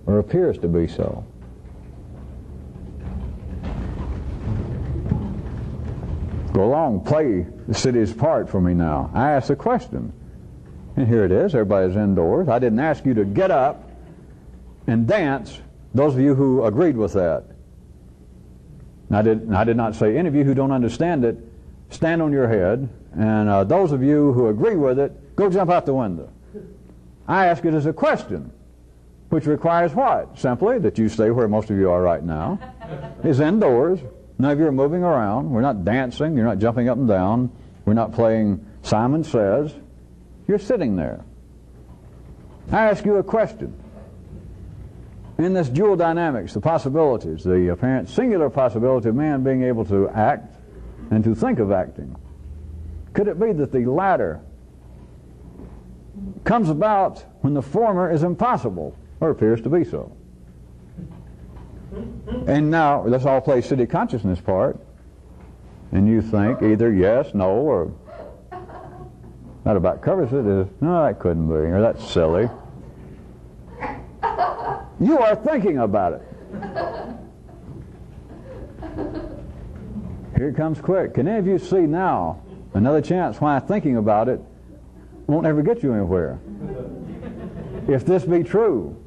or appears to be so? Go along, play the city's part for me now. I asked a question, and here it is. Everybody's indoors. I didn't ask you to get up and dance, those of you who agreed with that. I did not say, any of you who don't understand it, stand on your head, and those of you who agree with it, go jump out the window. I ask it as a question, which requires what? Simply that you stay where most of you are right now, is indoors. None of you are moving around. We're not dancing. You're not jumping up and down. We're not playing Simon Says. You're sitting there. I ask you a question. In this dual dynamics, the possibilities, the apparent singular possibility of man being able to act and to think of acting, could it be that the latter comes about when the former is impossible or appears to be so? And now, let's all play city consciousness part, and you think either yes, no, or that about covers it is, no, that couldn't be, or that's silly. You are thinking about it. Here it comes quick. Can any of you see now another chance why thinking about it won't ever get you anywhere? If this be true.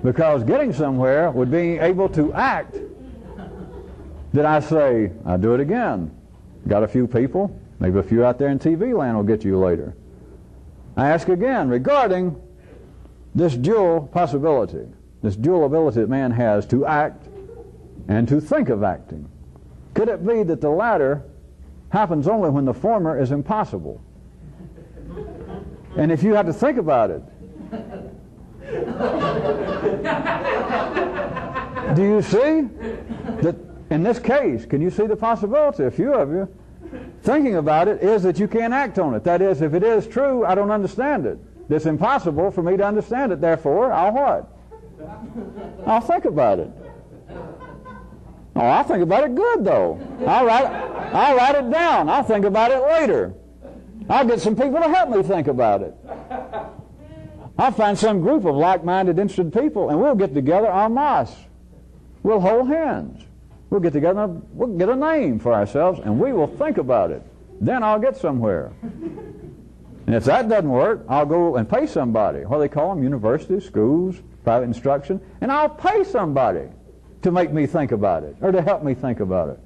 Because getting somewhere would be able to act. Did I say, I'll do it again? Got a few people? Maybe a few out there in TV land will get you later. I ask again, regarding this dual possibility, this dual ability that man has to act and to think of acting, could it be that the latter happens only when the former is impossible? And if you have to think about it, do you see that in this case, can you see the possibility, a few of you, thinking about it is that you can't act on it? That is, if it is true, I don't understand it. It's impossible for me to understand it, therefore, I'll what? I'll think about it. Oh, I'll think about it good, though. I'll write it down. I'll think about it later. I'll get some people to help me think about it. I'll find some group of like-minded, interested people, and we'll get together en masse. We'll hold hands. We'll get together, we'll get a name for ourselves, and we will think about it. Then I'll get somewhere. And if that doesn't work, I'll go and pay somebody. What do they call them? Universities, schools, private instruction. And I'll pay somebody to make me think about it, or to help me think about it.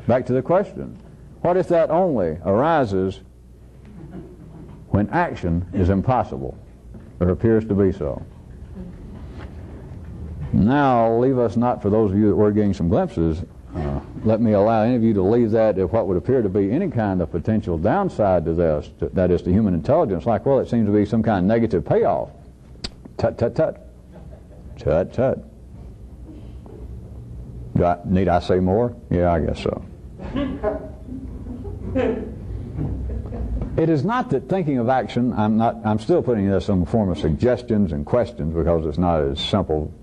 Back to the question. What if that only arises when action is impossible, or appears to be so? Now, I'll leave us not for those of you that were getting some glimpses. Let me allow any of you to leave that at what would appear to be any kind of potential downside to this, that is to human intelligence, like, well, it seems to be some kind of negative payoff. Tut, tut, tut. Tut, tut. Need I say more? Yeah, I guess so. It is not that thinking of action, I'm still putting this in the form of suggestions and questions because it's not as simple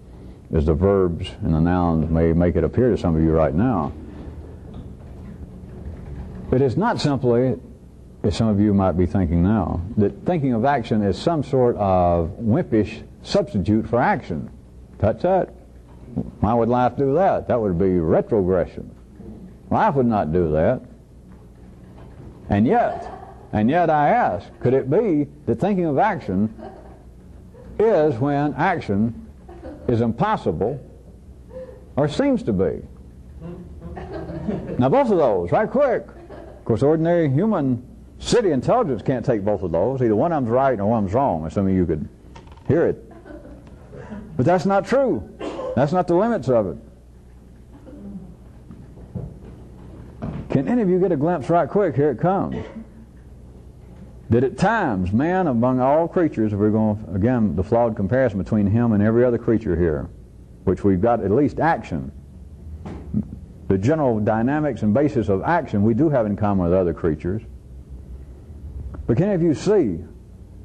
as the verbs and the nouns may make it appear to some of you right now. It is not simply, as some of you might be thinking now, that thinking of action is some sort of wimpish substitute for action. Tut tut. Why would life do that? That would be retrogression. Life would not do that. And yet I ask, could it be that thinking of action is when action is impossible or seems to be? Now both of those, right quick. Of course, ordinary human city intelligence can't take both of those. Either one of them's right or one of them's wrong, as some of you could hear it. But that's not true. That's not the limits of it. Can any of you get a glimpse right quick? Here it comes. That at times, man among all creatures, if we're going, again, the flawed comparison between him and every other creature here, which we've got at least action, the general dynamics and basis of action we do have in common with other creatures. But can any of you see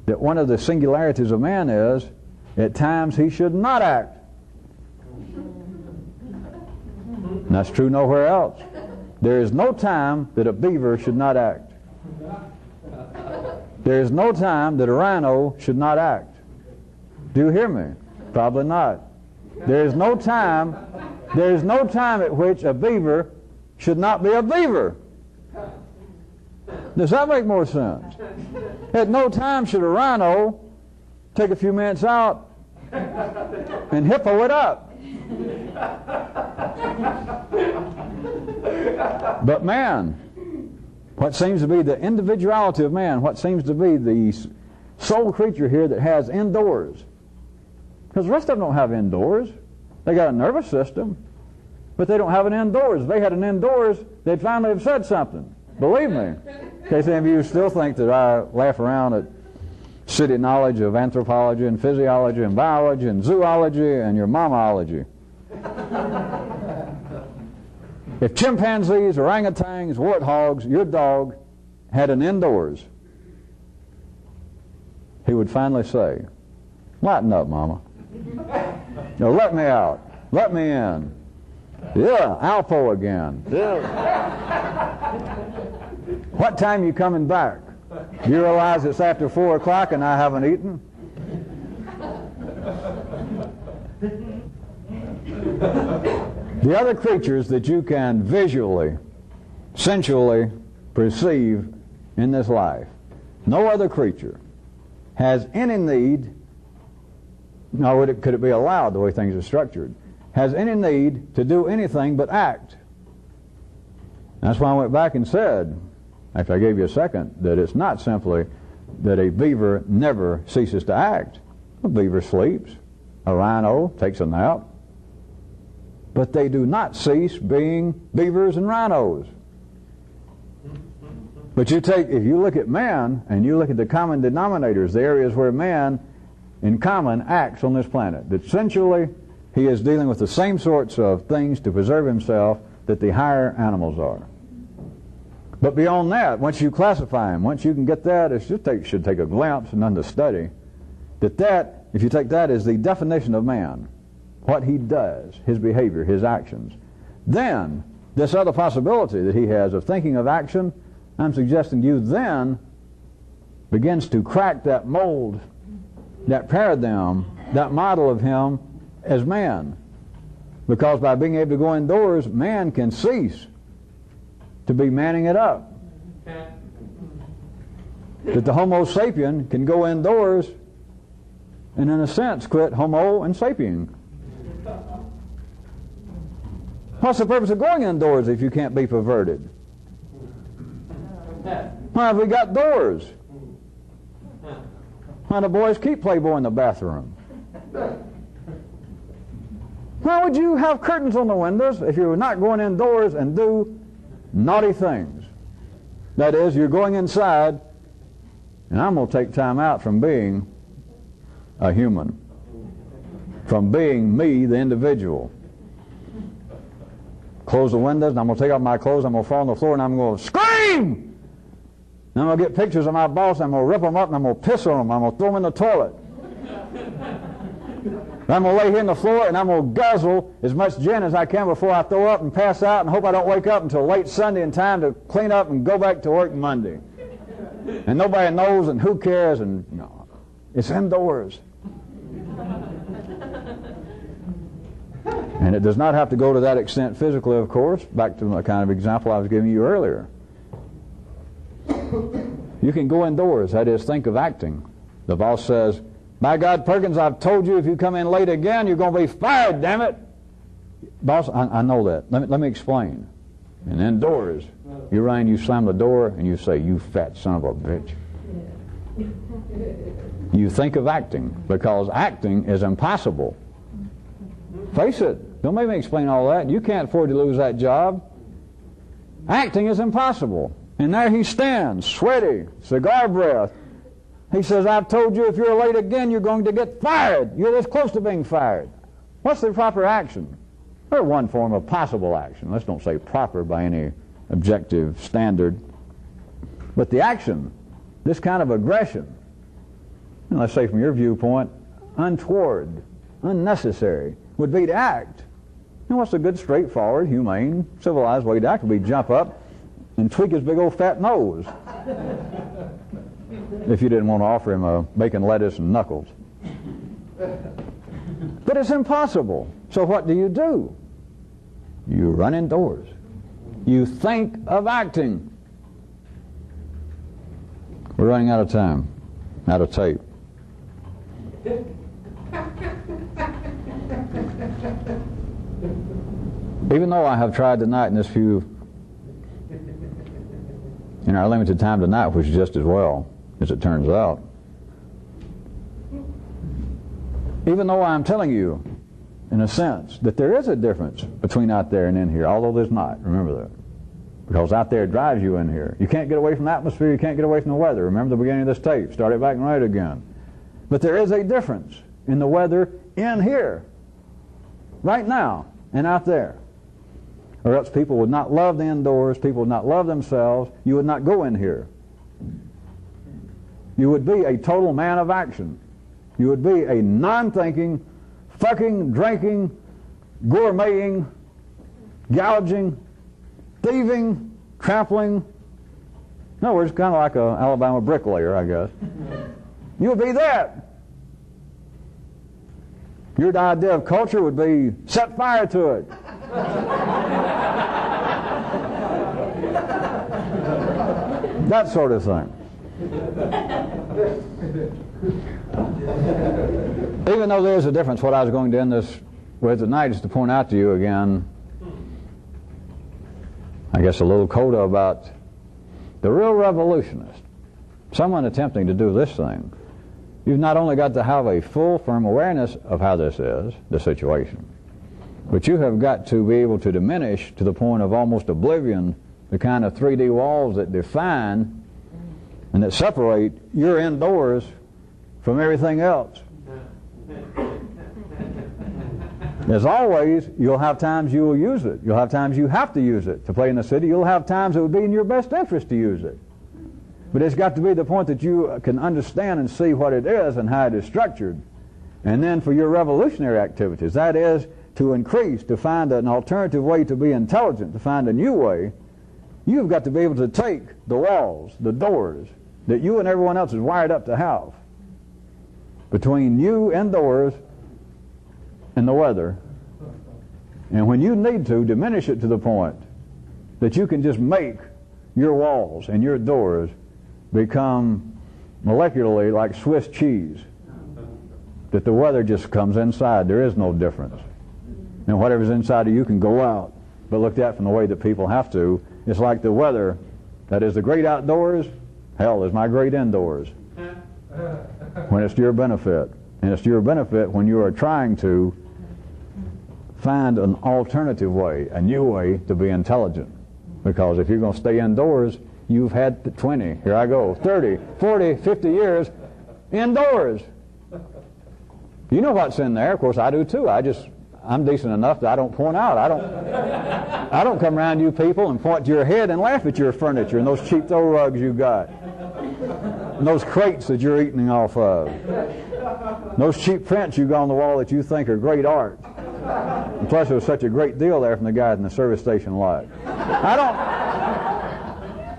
that one of the singularities of man is, at times he should not act? And that's true nowhere else. There is no time that a beaver should not act. There is no time that a rhino should not act. Do you hear me? Probably not. There is no time at which a beaver should not be a beaver. Does that make more sense? At no time should a rhino take a few minutes out and hippo it up. But man, what seems to be the individuality of man, what seems to be the sole creature here that has indoors, because the rest of them don't have indoors. They got a nervous system, but they don't have an indoors. If they had an indoors, they'd finally have said something. Believe me. In case any of you still think that I laugh around at city knowledge of anthropology and physiology and biology and zoology and your mammaology. If chimpanzees, orangutans, warthogs, your dog had an indoors, he would finally say, "Lighten up, Mama. No, let me out. Let me in. Yeah, Alpo again. Yeah. What time you coming back? Do you realize it's after 4 o'clock and I haven't eaten?" The other creatures that you can visually, sensually perceive in this life, no other creature has any need, nor could it be allowed the way things are structured, has any need to do anything but act. That's why I went back and said, after I gave you a second, that it's not simply that a beaver never ceases to act. A beaver sleeps. A rhino takes a nap. But they do not cease being beavers and rhinos. But if you look at man, and you look at the common denominators, the areas where man in common acts on this planet, that essentially he is dealing with the same sorts of things to preserve himself that the higher animals are. But beyond that, once you classify him, once you can get that, it should take a glimpse and none to study, that if you take that as the definition of man, what he does, his behavior, his actions, then this other possibility that he has of thinking of action, I'm suggesting to you, then begins to crack that mold, that paradigm, that model of him as man. Because by being able to go indoors, man can cease to be manning it up. That the Homo sapien can go indoors and in a sense quit Homo and sapien. What's the purpose of going indoors if you can't be perverted? Why have we got doors? Why do boys keep Playboy in the bathroom? Why would you have curtains on the windows if you're not going indoors and do naughty things? That is, you're going inside, and I'm going to take time out from being a human, from being me, the individual. Close the windows, and I'm going to take off my clothes, I'm going to fall on the floor, and I'm going to scream! And I'm going to get pictures of my boss, and I'm going to rip them up, and I'm going to piss on them, I'm going to throw them in the toilet. I'm going to lay here on the floor, and I'm going to guzzle as much gin as I can before I throw up and pass out, and hope I don't wake up until late Sunday in time to clean up and go back to work Monday. And nobody knows, and who cares, and you know, it's indoors. And it does not have to go to that extent physically, of course, back to the kind of example I was giving you earlier. You can go indoors, that is, think of acting. The boss says, "By God, Perkins, I've told you if you come in late again, you're going to be fired, damn it." Boss, I know that. Let me explain. And indoors, you run, you slam the door, and you say, "You fat son of a bitch." You think of acting, because acting is impossible. Face it. Don't make me explain all that. You can't afford to lose that job. Acting is impossible. And there he stands, sweaty, cigar breath. He says, "I've told you if you're late again, you're going to get fired. You're this close to being fired." What's the proper action? Or one form of possible action. Let's don't say proper by any objective standard. But the action, this kind of aggression, and let's say from your viewpoint, untoward, unnecessary, would be to act. And what's a good, straightforward, humane, civilized way to act? Would be jump up and tweak his big old fat nose. If you didn't want to offer him a bacon, lettuce, and knuckles. But it's impossible. So what do? You run indoors. You think of acting. We're running out of time, out of tape. Even though I have tried tonight in our limited time tonight, which is just as well, as it turns out. Even though I'm telling you, in a sense, that there is a difference between out there and in here, although there's not, remember that. Because out there drives you in here. You can't get away from the atmosphere, you can't get away from the weather. Remember the beginning of this tape, start it back and write it again. But there is a difference in the weather in here, right now, and out there. Or else people would not love the indoors, people would not love themselves, you would not go in here. You would be a total man of action. You would be a non-thinking, fucking, drinking, gourmeting, gouging, thieving, trampling. In other words, kind of like an Alabama bricklayer, I guess. You would be that. Your idea of culture would be set fire to it. That sort of thing. Even though there is a difference, what I was going to end this with tonight is to point out to you again, I guess a little coda about the real revolutionist, someone attempting to do this thing. You've not only got to have a full, firm awareness of how this is, the situation, but you have got to be able to diminish to the point of almost oblivion the kind of 3D walls that define and that separate your indoors from everything else. As always, you'll have times you will use it. You'll have times you have to use it to play in the city. You'll have times it would be in your best interest to use it. But it's got to be the point that you can understand and see what it is and how it is structured. And then for your revolutionary activities, that is to increase, to find an alternative way to be intelligent, to find a new way, you've got to be able to take the walls, the doors that you and everyone else is wired up to have between you indoors and the weather. And when you need to, diminish it to the point that you can just make your walls and your doors become molecularly like Swiss cheese, that the weather just comes inside. There is no difference. And whatever's inside of you can go out. But looked at from the way that people have to, it's like the weather that is the great outdoors, hell is my great indoors. When it's to your benefit. And it's to your benefit when you are trying to find an alternative way, a new way to be intelligent. Because if you're going to stay indoors, you've had 20, here I go, 30, 40, 50 years indoors. You know what's in there. Of course, I do too. I'm decent enough that I don't point out. I don't come around you people and point to your head and laugh at your furniture and those cheap throw rugs you got. And those crates that you're eating off of. Those cheap prints you got on the wall that you think are great art. And plus there was such a great deal there from the guy in the service station lot.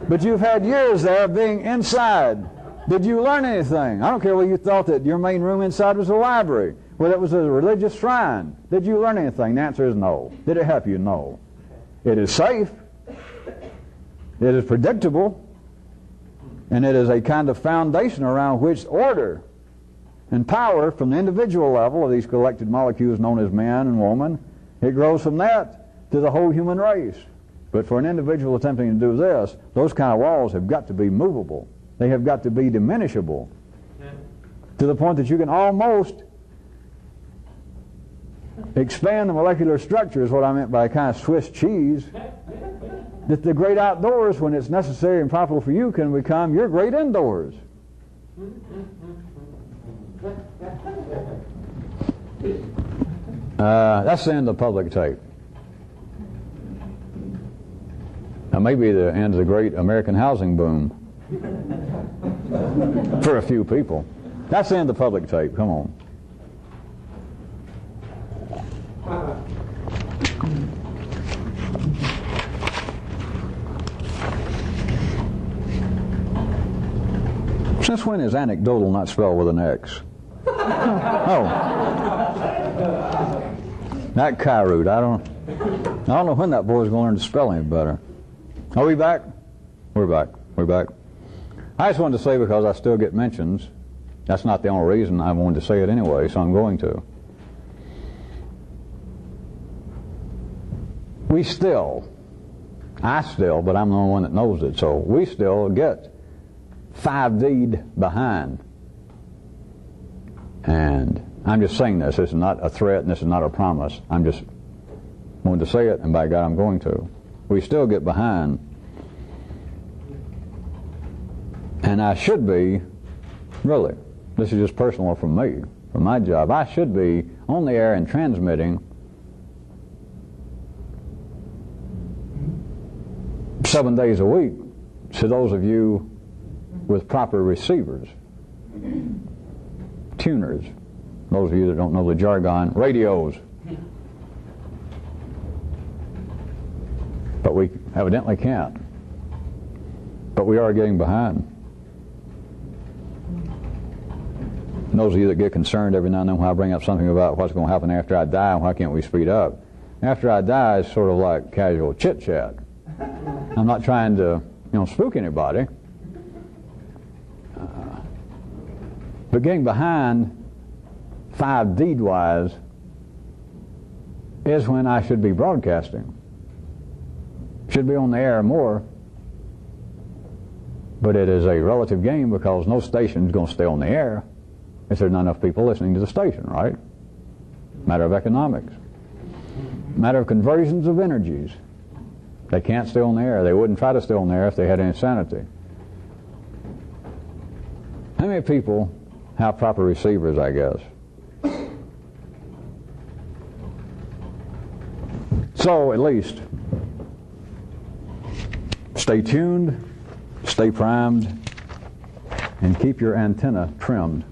But you've had years there of being inside. Did you learn anything? I don't care whether you thought that your main room inside was a library, whether it was a religious shrine. Did you learn anything? The answer is no. Did it help you? No. It is safe. It is predictable. And it is a kind of foundation around which order and power from the individual level of these collected molecules known as man and woman, it grows from that to the whole human race. But for an individual attempting to do this, those kind of walls have got to be movable. They have got to be diminishable to the point that you can almost expand the molecular structure, is what I meant by a kind of Swiss cheese, that the great outdoors, when it's necessary and proper for you, can become your great indoors. That's the end of the public tape. Now maybe the end of the great American housing boom for a few people. That's the end of the public tape. Come on. Since when is anecdotal not spelled with an X? Oh. That Kyrute, I don't know when that boy's going to learn to spell any better. Are we back? We're back. I just wanted to say, because I still get mentions, that's not the only reason I wanted to say it anyway, so I'm going to. I still, but I'm the only one that knows it, so we still get 5D'd behind. And I'm just saying this. This is not a threat and this is not a promise. I'm just wanted to say it, and by God, I'm going to. We still get behind. And I should be, really, this is just personal from me, from my job, I should be on the air and transmitting 7 days a week to those of you with proper receivers, tuners, those of you that don't know the jargon, radios. But we evidently can't. But we are getting behind. And those of you that get concerned every now and then when I bring up something about what's going to happen after I die and why can't we speed up. After I die is sort of like casual chit-chat. I'm not trying to, spook anybody. But getting behind 5D-wise is when I should be broadcasting. Should be on the air more. But it is a relative game because no station is going to stay on the air if there's not enough people listening to the station, right? Matter of economics. Matter of conversions of energies. They can't stay on the air. They wouldn't try to stay on the air if they had any sanity. How many people have proper receivers, I guess? So, at least, stay tuned, stay primed, and keep your antenna trimmed.